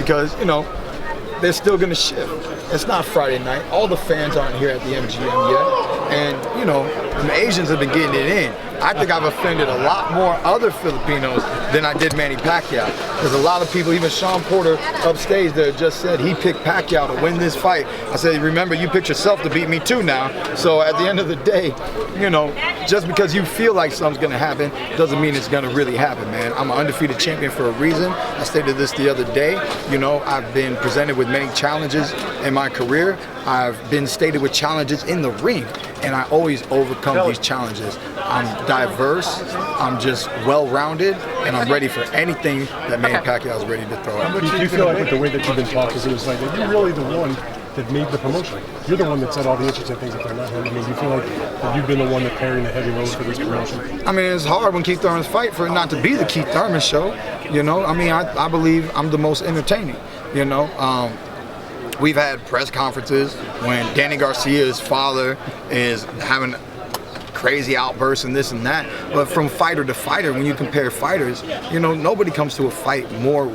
because, you know, they're still going to shift. It's not Friday night. All the fans aren't here at the MGM yet. And, you know, the Asians have been getting it in. I think I've offended a lot more other Filipinos than I did Manny Pacquiao. There's a lot of people, even Sean Porter upstage there just said he picked Pacquiao to win this fight. I said, remember, you picked yourself to beat me too now. So at the end of the day, you know, just because you feel like something's going to happen doesn't mean it's going to really happen, man. I'm an undefeated champion for a reason. I stated this the other day. You know, I've been presented with many challenges in my career. I've been stated with challenges in the ring, and I always overcome these challenges. I'm diverse, I'm just well-rounded, and I'm ready for anything that Manny Pacquiao is ready to throw at. Do you feel like with the way that you've been talking, it was like, are you really the one that made the promotion? You're the one that said all the interesting things that they're not him. I mean, do you feel like that you've been the one that carrying the heavy load for this promotion? I mean, it's hard when Keith Thurman's fight for it not to be the Keith Thurman show. You know, I mean, I believe I'm the most entertaining, you know. We've had press conferences when Danny Garcia's father is having crazy outbursts and this and that. But from fighter to fighter, when you compare fighters, you know, nobody comes to a fight more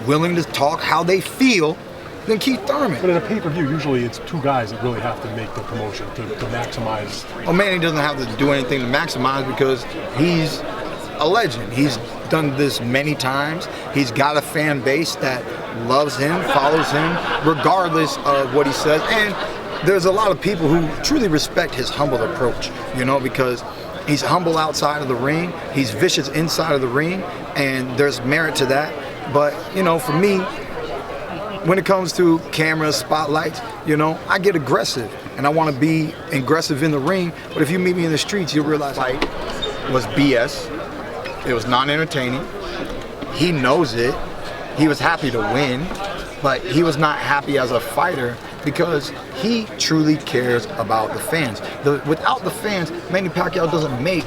willing to talk how they feel than Keith Thurman. But in a pay-per-view, usually it's two guys that really have to make the promotion to maximize. Well, Manny doesn't have to do anything to maximize because he's a legend. He's done this many times. He's got a fan base that loves him, follows him, regardless of what he says. And there's a lot of people who truly respect his humble approach, you know, because he's humble outside of the ring, he's vicious inside of the ring, and there's merit to that. But, you know, for me, when it comes to cameras, spotlights, you know, I get aggressive, and I want to be aggressive in the ring. But if you meet me in the streets, you'll realize fight was BS. It was non-entertaining. He knows it. He was happy to win, but he was not happy as a fighter because he truly cares about the fans. Without the fans, Manny Pacquiao doesn't make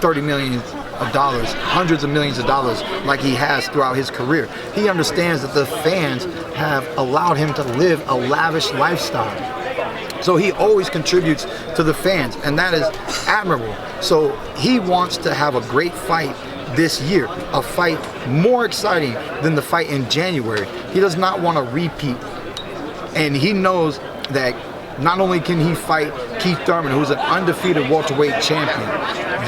$30 million, hundreds of millions of dollars like he has throughout his career. He understands that the fans have allowed him to live a lavish lifestyle. So he always contributes to the fans, and that is admirable. So he wants to have a great fight this year, a fight more exciting than the fight in January. He does not want to repeat, and he knows that not only can he fight Keith Thurman, who's an undefeated welterweight champion,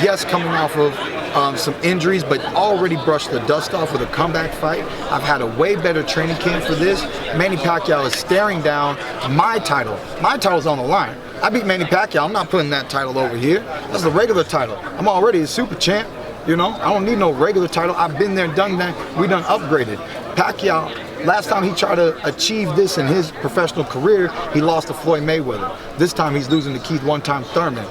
yes, coming off of some injuries, but already brushed the dust off with a comeback fight. I've had a way better training camp for this. Manny Pacquiao is staring down my title. My title's on the line. I beat Manny Pacquiao. I'm not putting that title over here. That's the regular title. I'm already a super champ. You know, I don't need no regular title. I've been there, done that. We done upgraded. Pacquiao, last time he tried to achieve this in his professional career, he lost to Floyd Mayweather. This time he's losing to Keith one-time Thurman.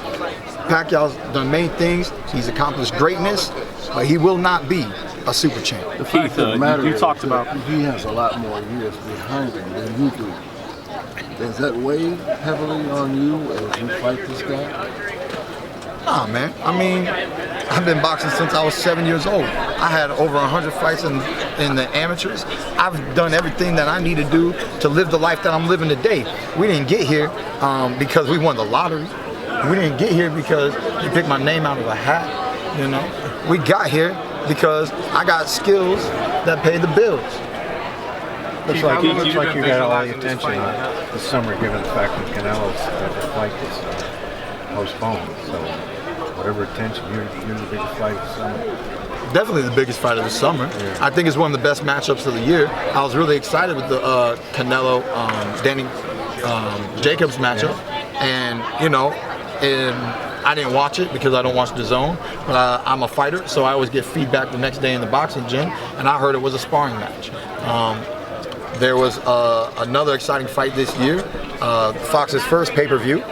Pacquiao's done many things. He's accomplished greatness, but he will not be a super champ. The fact of the matter you talked about he has a lot more years behind him than you do. Does that weigh heavily on you as you fight this guy? Nah, man. I mean, I've been boxing since I was 7 years old. I had over 100 fights in the amateurs. I've done everything that I need to do to live the life that I'm living today. We didn't get here because we won the lottery. We didn't get here because you picked my name out of a hat, you know. We got here because I got skills that pay the bills. Looks like you got all the attention this summer, given the fact that Canelo's fight is postponed. So whatever attention, you're the biggest fight of the summer. Definitely the biggest fight of the summer. Yeah. I think it's one of the best matchups of the year. I was really excited with the Canelo Danny Jacobs matchup, and you know, I didn't watch it because I don't watch DAZN, but I'm a fighter, so I always get feedback the next day in the boxing gym, and I heard it was a sparring match. There was another exciting fight this year, Fox's first pay-per-view.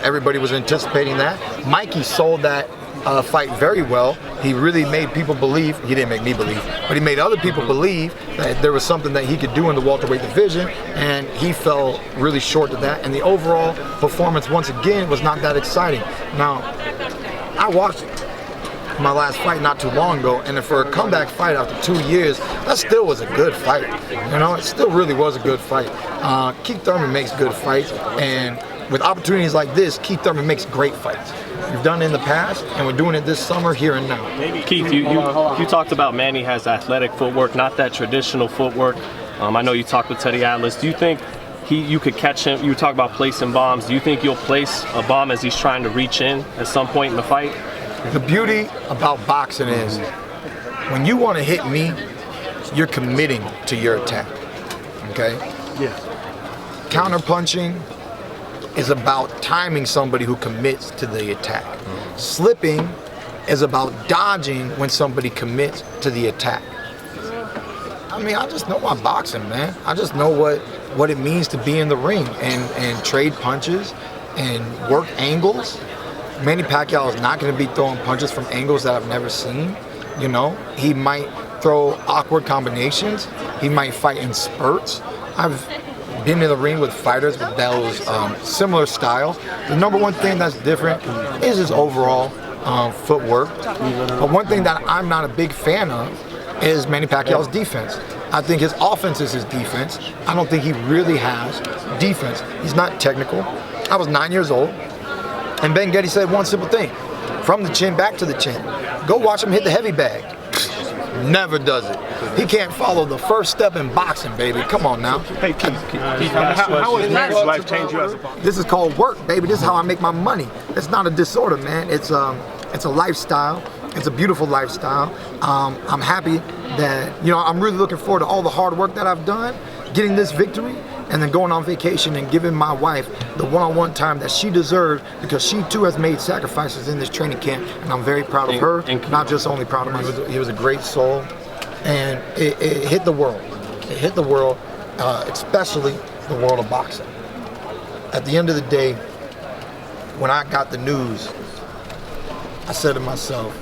Everybody was anticipating that. Mikey sold that fight very well. He really made people believe, he didn't make me believe, but he made other people believe that there was something that he could do in the welterweight division, and he fell really short of that. And the overall performance, once again, was not that exciting. Now, I watched my last fight not too long ago, and for a comeback fight after 2 years, that still was a good fight. You know, it still really was a good fight. Keith Thurman makes good fights, and with opportunities like this, Keith Thurman makes great fights. We've done it in the past, and we're doing it this summer, here and now. Keith, you talked about Manny has athletic footwork, not that traditional footwork. I know you talked with Teddy Atlas. Do you think you could catch him? You talk about placing bombs. Do you think you'll place a bomb as he's trying to reach in at some point in the fight? The beauty about boxing is when you want to hit me, you're committing to your attack. Okay? Yeah. Counter punching is about timing somebody who commits to the attack. Slipping is about dodging when somebody commits to the attack. I mean, I just know my boxing, man. I just know what it means to be in the ring and trade punches and work angles. Manny Pacquiao is not going to be throwing punches from angles that I've never seen. You know, he might throw awkward combinations. He might fight in spurts. I've been in the ring with fighters with those similar styles. The number one thing that's different is his overall footwork. But one thing that I'm not a big fan of is Manny Pacquiao's defense. I think his offense is his defense. I don't think he really has defense. He's not technical. I was 9 years old, and Ben Getty said one simple thing: from the chin back to the chin. Go watch him hit the heavy bag. Never does it. He can't follow the first step in boxing, baby. Come on now. Hey, Keith, how has marriage life changed you as a boxer? This is called work, baby. This is how I make my money. It's not a disorder, man. It's a lifestyle. It's a beautiful lifestyle. I'm happy that, I'm really looking forward to all the hard work that I've done, getting this victory, and then going on vacation and giving my wife the one-on-one time that she deserves, because she too has made sacrifices in this training camp, and I'm very proud of her, not just only proud of myself. He was a great soul, and it hit the world. It hit the world, especially the world of boxing. At the end of the day, when I got the news, I said to myself,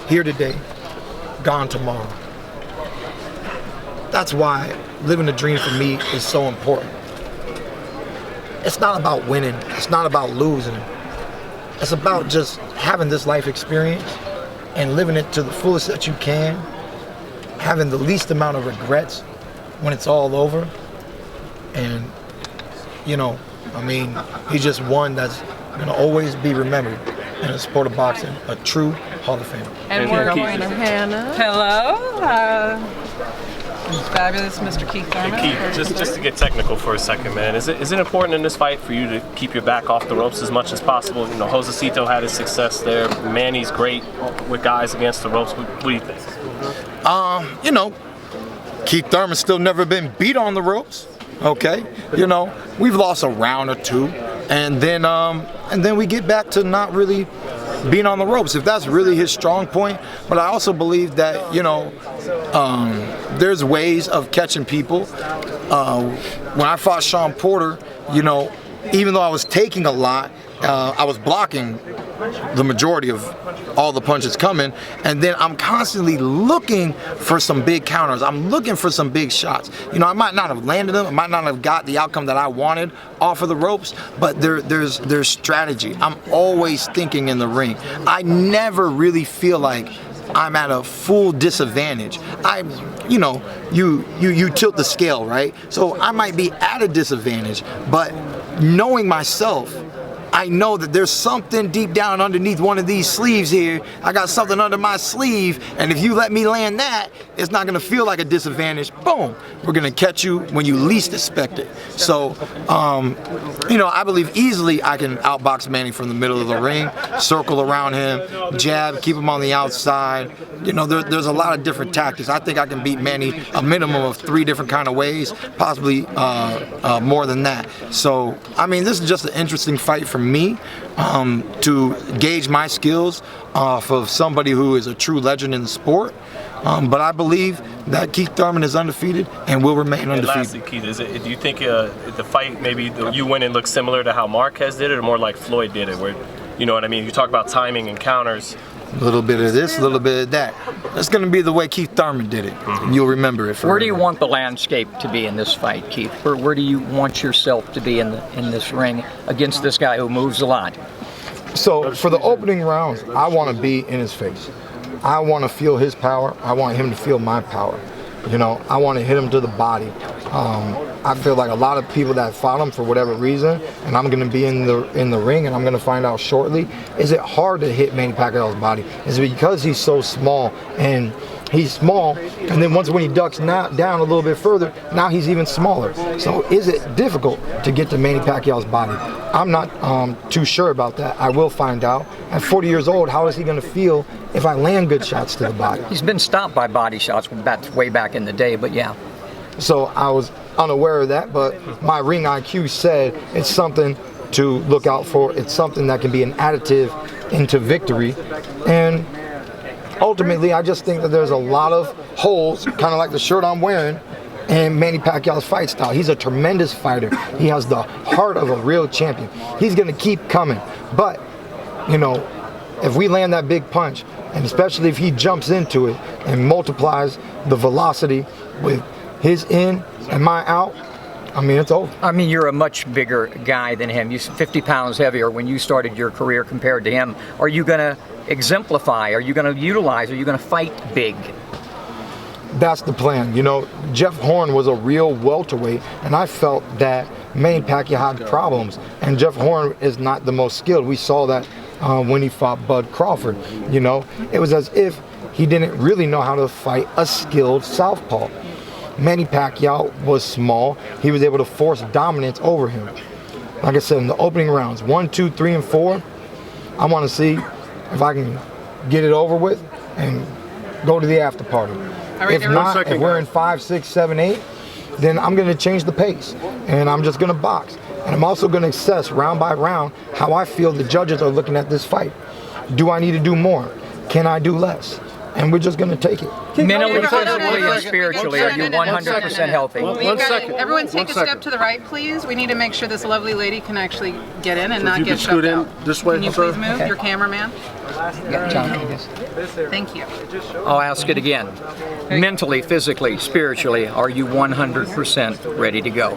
here today, gone tomorrow. That's why living the dream for me is so important. It's not about winning. It's not about losing. It's about just having this life experience and living it to the fullest that you can, having the least amount of regrets when it's all over. And, he's just one that's going to always be remembered in the sport of boxing, a true Hall of Famer. And we're going to Hannah. Hello. Fabulous Mr. Keith Thurman. Keith, just to get technical for a second, man, is it important in this fight for you to keep your back off the ropes as much as possible? Josecito had his success there. Manny's great with guys against the ropes. What do you think? Keith Thurman's still never been beat on the ropes. Okay, we've lost a round or two, and then we get back to not really being on the ropes, if that's really his strong point. But I also believe that there's ways of catching people. When I fought Sean Porter, even though I was taking a lot, I was blocking the majority of all the punches coming, and then I'm constantly looking for some big counters. I'm looking for some big shots. I might not have landed them, I might not have got the outcome that I wanted off of the ropes, but there's strategy. I'm always thinking in the ring. I never really feel like I'm at a full disadvantage. You tilt the scale, right? So I might be at a disadvantage, but knowing myself, I know that there's something deep down underneath one of these sleeves here. I got something under my sleeve, and if you let me land that, it's not gonna feel like a disadvantage. Boom, we're gonna catch you when you least expect it. So, I believe easily I can outbox Manny from the middle of the ring, circle around him, jab, keep him on the outside. There's a lot of different tactics. I think I can beat Manny a minimum of 3 different kind of ways, possibly more than that. So, this is just an interesting fight for me to gauge my skills off of somebody who is a true legend in the sport. But I believe that Keith Thurman is undefeated and will remain undefeated. And lastly, Keith, do you think the fight, maybe you winning looks similar to how Marquez did it, or more like Floyd did it, where, you know what I mean? You talk about timing and counters. A little bit of this, a little bit of that. That's going to be the way Keith Thurman did it. And you'll remember it forever. Where do you want the landscape to be in this fight, Keith? Where do you want yourself to be in this ring against this guy who moves a lot? So for the opening rounds, I want to be in his face. I want to feel his power. I want him to feel my power. I want to hit him to the body. I feel like a lot of people that fought him for whatever reason, and I'm going to be in the ring, and I'm going to find out shortly, is it hard to hit Manny Pacquiao's body? Is it because he's so small? And he's small, and then once when he ducks down a little bit further, now he's even smaller. So is it difficult to get to Manny Pacquiao's body? I'm not too sure about that. I will find out. At 40 years old, how is he going to feel if I land good shots to the body? He's been stopped by body shots way back in the day, but yeah. So I was unaware of that, but my ring IQ said it's something to look out for. It's something that can be an additive into victory. And ultimately, I just think that there's a lot of holes, kind of like the shirt I'm wearing, in Manny Pacquiao's fight style. He's a tremendous fighter. He has the heart of a real champion. He's going to keep coming. But, you know, if we land that big punch, and especially if he jumps into it and multiplies the velocity with his in and my out, I mean, it's over. I mean, you're a much bigger guy than him. You're 50 pounds heavier when you started your career compared to him. Are you going to exemplify? Are you going to utilize? Are you going to fight big? That's the plan. You know, Jeff Horn was a real welterweight, and I felt that Manny Pacquiao had problems, and Jeff Horn is not the most skilled. We saw that when he fought Bud Crawford. You know, it was as if he didn't really know how to fight a skilled southpaw. Manny Pacquiao was small. He was able to force dominance over him. Like I said, in the opening rounds, 1, 2, 3, and 4, I want to see if I can get it over with and go to the after party. If not, if we're in 5, 6, 7, 8, then I'm going to change the pace, and I'm just going to box. And I'm also going to assess round by round how I feel the judges are looking at this fight. Do I need to do more? Can I do less? And we're just going to take it. Mentally, physically, and spiritually, are you 100% healthy? One second. Everyone take One a second. step to the right, please. We need to make sure this lovely lady can actually get in and not you get can scoot shoved in out. this way, Can you sir? please move, your cameraman? John, I guess. Thank you. I'll ask it again. Mentally, physically, spiritually, are you 100% ready to go?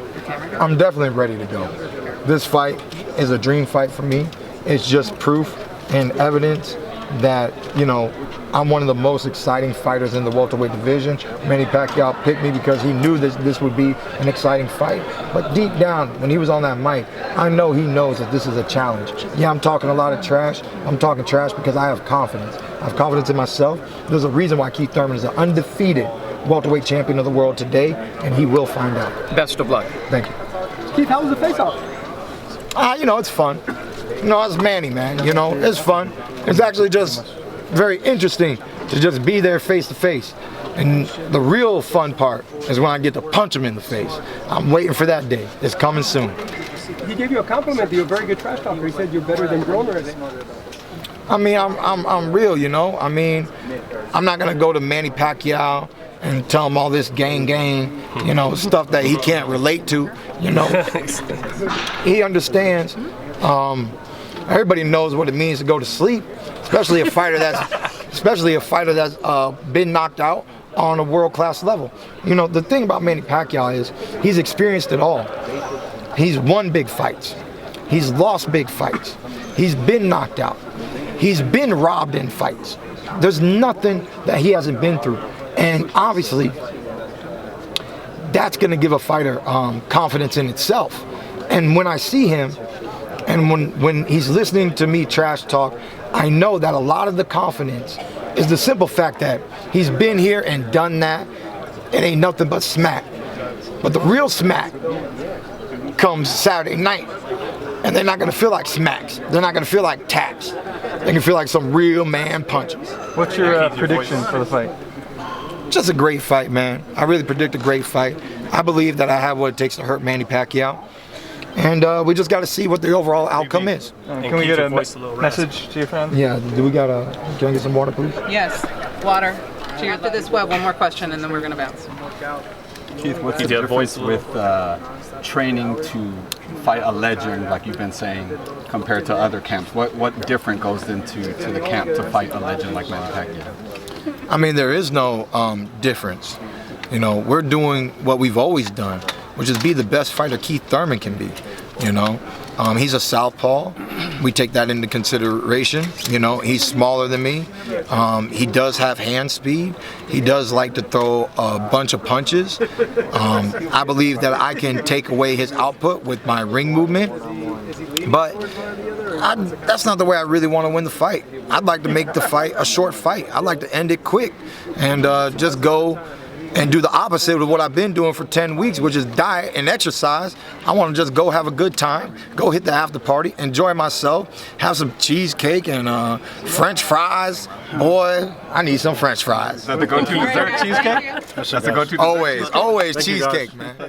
I'm definitely ready to go. This fight is a dream fight for me. It's just proof and evidence that, you know, I'm one of the most exciting fighters in the welterweight division. Manny Pacquiao picked me because he knew this would be an exciting fight. But deep down, when he was on that mic, I know he knows that this is a challenge. Yeah, I'm talking a lot of trash. I'm talking trash because I have confidence. I have confidence in myself. There's a reason why Keith Thurman is an undefeated welterweight champion of the world today, and he will find out. Best of luck. Thank you. Keith, how was the face-off? You know, it's fun. You know, it's Manny, man. You know, it's fun. It's actually just very interesting to just be there face to face. And the real fun part is when I get to punch him in the face. I'm waiting for that day. It's coming soon. He gave you a compliment. You're a very good trash talker. He said you're better than Broner at it. I mean, I'm real, you know. I mean, I'm not gonna go to Manny Pacquiao and tell him all this gang, you know, stuff that he can't relate to, you know. He understands. Everybody knows what it means to go to sleep, especially a fighter that's been knocked out on a world-class level. You know, the thing about Manny Pacquiao is he's experienced it all. He's won big fights. He's lost big fights. He's been knocked out. He's been robbed in fights. There's nothing that he hasn't been through. And obviously, that's going to give a fighter confidence in itself. And when I see him, and when he's listening to me trash talk, I know that a lot of the confidence is the simple fact that he's been here and done that. It ain't nothing but smack. But the real smack comes Saturday night. And they're not going to feel like smacks. They're not going to feel like taps. They can feel like some real man punches. What's your prediction for the fight? Just a great fight, man. I really predict a great fight. I believe that I have what it takes to hurt Manny Pacquiao. And we just got to see what the overall outcome is. Can we get a message to your fans? Yeah, can I get some water, please? Yes, water. After this, well, one more question, and then we're going to bounce. Keith, what's the difference with training to fight a legend, like you've been saying, compared to other camps? What different goes into the camp to fight a legend like Manny Pacquiao? I mean, there is no difference. You know, we're doing what we've always done, which is be the best fighter Keith Thurman can be. You know, he's a southpaw. We take that into consideration. You know, he's smaller than me. He does have hand speed. He does like to throw a bunch of punches. I believe that I can take away his output with my ring movement. But that's not the way I really want to win the fight. I'd like to make the fight a short fight. I'd like to end it quick and just go and do the opposite of what I've been doing for 10 weeks, which is diet and exercise. I want to just go have a good time, go hit the after party, enjoy myself, have some cheesecake and French fries. Boy, I need some French fries. Is that the go-to dessert, cheesecake? That's the go-to dessert. Always cheesecake, man.